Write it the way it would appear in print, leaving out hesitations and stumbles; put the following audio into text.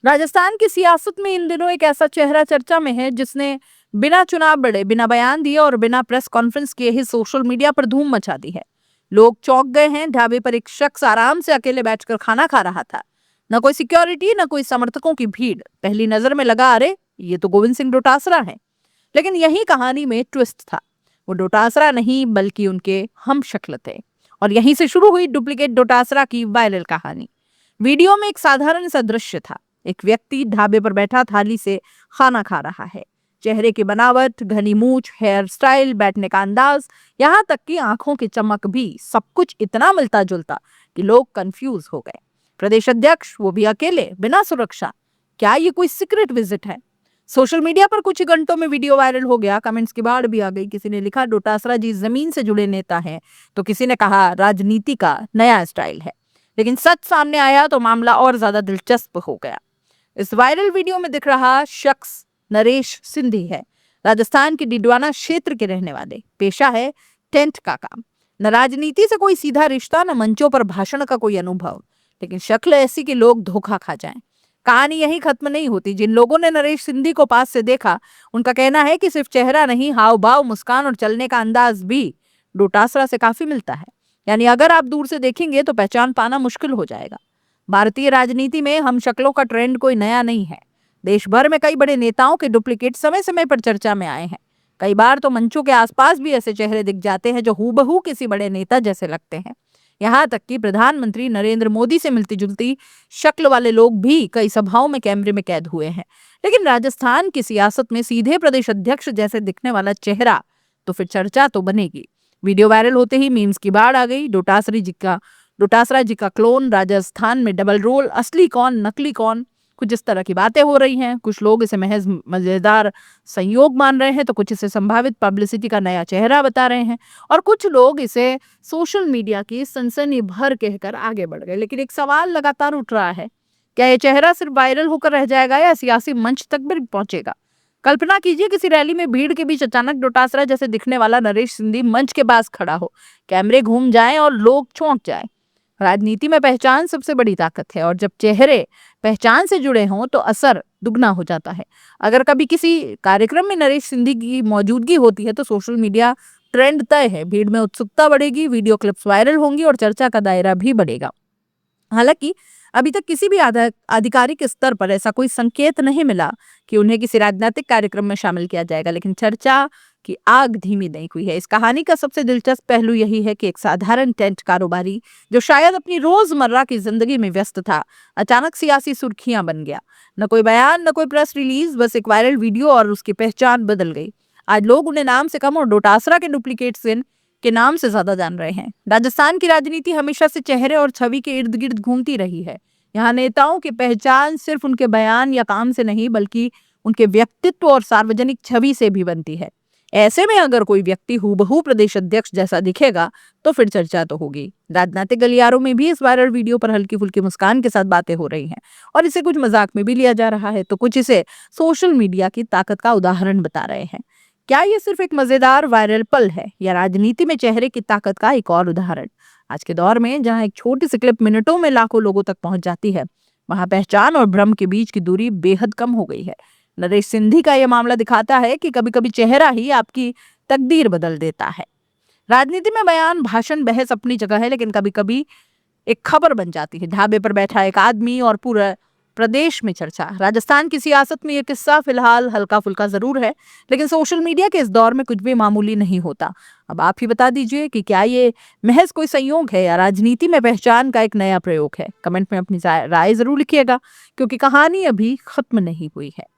राजस्थान की सियासत में इन दिनों एक ऐसा चेहरा चर्चा में है जिसने बिना चुनाव लड़े, बिना बयान दिए और बिना प्रेस कॉन्फ्रेंस किए ही सोशल मीडिया पर धूम मचा दी है। लोग चौंक गए हैं। ढाबे पर एक शख्स आराम से अकेले बैठकर खाना खा रहा था। न कोई सिक्योरिटी, न कोई समर्थकों की भीड़। पहली नजर में लगा, अरे ये तो गोविंद सिंह डोटासरा है। लेकिन यही कहानी में ट्विस्ट था। वो डोटासरा नहीं बल्कि उनके हम शक्ल थे। और यहीं से शुरू हुई डुप्लीकेट डोटासरा की वायरल कहानी। वीडियो में एक साधारण सा दृश्य था। एक व्यक्ति ढाबे पर बैठा थाली से खाना खा रहा है। चेहरे की बनावट, घनी मूछ, हेयर स्टाइल, बैठने का अंदाज, यहाँ तक कि आंखों की चमक भी, सब कुछ इतना मिलता जुलता कि लोग कंफ्यूज हो गए। प्रदेश अध्यक्ष, वो भी अकेले, बिना सुरक्षा। क्या ये कोई सीक्रेट विजिट है? सोशल मीडिया पर कुछ ही घंटों में वीडियो वायरल हो गया। कमेंट्स की बाढ़ भी आ गई। किसी ने लिखा, डोटासरा जी जमीन से जुड़े नेता हैं, तो किसी ने कहा राजनीति का नया स्टाइल है। लेकिन सच सामने आया तो मामला और ज्यादा दिलचस्प हो गया। इस वायरल वीडियो में दिख रहा शख्स नरेश सिंधी है। राजस्थान के डिडवाना क्षेत्र के रहने वाले। पेशा है टेंट का काम। न राजनीति से कोई सीधा रिश्ता, न मंचों पर भाषण का कोई अनुभव। लेकिन शक्ल ऐसी कि लोग धोखा खा जाएं। कहानी यही खत्म नहीं होती। जिन लोगों ने नरेश सिंधी को पास से देखा, उनका कहना है कि सिर्फ चेहरा नहीं, हाव भाव, मुस्कान और चलने का अंदाज भी डोटासरा से काफी मिलता है। यानी अगर आप दूर से देखेंगे तो पहचान पाना मुश्किल हो जाएगा। भारतीय राजनीति में हम शक्लों का ट्रेंड कोई नया नहीं है। देश भर में कई बड़े नेताओं के डुप्लीकेट समय समय पर चर्चा में आए हैं। कई बार तो मंचों के आसपास भी ऐसे चेहरे दिख जाते हैं जो हूबहू किसी बड़े नेता जैसे लगते हैं। यहाँ तक कि प्रधानमंत्री नरेंद्र मोदी से मिलती जुलती शक्ल वाले लोग भी कई सभाओं में कैमरे में कैद हुए हैं। लेकिन राजस्थान की सियासत में सीधे प्रदेश अध्यक्ष जैसे दिखने वाला चेहरा, तो फिर चर्चा तो बनेगी। वीडियो वायरल होते ही मीम्स की बाढ़ आ गई। डोटासरा जी का क्लोन, राजस्थान में डबल रोल, असली कौन नकली कौन, कुछ इस तरह की बातें हो रही हैं। कुछ लोग इसे महज मजेदार संयोग मान रहे हैं, तो कुछ इसे संभावित पब्लिसिटी का नया चेहरा बता रहे हैं, और कुछ लोग इसे सोशल मीडिया की सनसनी भर कहकर आगे बढ़ गए। लेकिन एक सवाल लगातार उठ रहा है, क्या ये चेहरा सिर्फ वायरल होकर रह जाएगा या सियासी मंच तक भी पहुंचेगा? कल्पना कीजिए, किसी रैली में भीड़ के बीच अचानक डोटासरा जैसे दिखने वाला नरेश सिंधी मंच के पास खड़ा हो, कैमरे घूम जाएं और लोग चौंक जाएं। राजनीति में पहचान सबसे बड़ी ताकत है, और जब चेहरे पहचान से जुड़े हों तो असर दुगना हो जाता है। अगर कभी किसी कार्यक्रम में नरेश सिंधी की मौजूदगी होती है तो सोशल मीडिया ट्रेंड तय है। भीड़ में उत्सुकता बढ़ेगी, वीडियो क्लिप्स वायरल होंगी और चर्चा का दायरा भी बढ़ेगा। हालांकि अभी तक किसी भी आधिकारिक स्तर पर ऐसा कोई संकेत नहीं मिला कि उन्हें किसी राजनीतिक कार्यक्रम में शामिल किया जाएगा। लेकिन चर्चा की आग धीमी नहीं हुई है। इस कहानी का सबसे दिलचस्प पहलू यही है कि एक साधारण टेंट कारोबारी, जो शायद अपनी रोजमर्रा की जिंदगी में व्यस्त था, अचानक सियासी सुर्खियां बन गया। न कोई बयान, न कोई प्रेस रिलीज, बस एक वायरल वीडियो और उसकी पहचान बदल गई। आज लोग उन्हें नाम से कम और डोटासरा के डुप्लीकेट सिन के नाम से ज्यादा जान रहे हैं। राजस्थान की राजनीति हमेशा से चेहरे और छवि के इर्द गिर्द घूमती रही है। यहाँ नेताओं की पहचान सिर्फ उनके बयान या काम से नहीं, बल्कि उनके व्यक्तित्व और सार्वजनिक छवि से भी बनती है। ऐसे में अगर कोई व्यक्ति हूबहू प्रदेश अध्यक्ष जैसा दिखेगा तो फिर चर्चा तो होगी। राजनीतिक गलियारों में भी इस वायरल वीडियो पर हल्की फुल्की मुस्कान के साथ बातें हो रही हैं, और इसे कुछ मजाक में भी लिया जा रहा है, तो कुछ इसे सोशल मीडिया की ताकत का उदाहरण बता रहे हैं। क्या ये सिर्फ एक मजेदार वायरल पल है, या राजनीति में चेहरे की ताकत का एक और उदाहरण? आज के दौर में जहां एक छोटी सी क्लिप मिनटों में लाखों लोगों तक पहुंच जाती है, वहां पहचान और भ्रम के बीच की दूरी बेहद कम हो गई है। नरेश सिंधी का यह मामला दिखाता है कि कभी कभी चेहरा ही आपकी तकदीर बदल देता है। राजनीति में बयान, भाषण, बहस अपनी जगह है, लेकिन कभी कभी एक खबर बन जाती है। ढाबे पर बैठा एक आदमी और पूरा प्रदेश में चर्चा। राजस्थान की सियासत में यह किस्सा फिलहाल हल्का फुल्का जरूर है, लेकिन सोशल मीडिया के इस दौर में कुछ भी मामूली नहीं होता। अब आप ही बता दीजिए कि क्या ये महज कोई संयोग है या राजनीति में पहचान का एक नया प्रयोग है? कमेंट में अपनी राय जरूर लिखिएगा, क्योंकि कहानी अभी खत्म नहीं हुई है।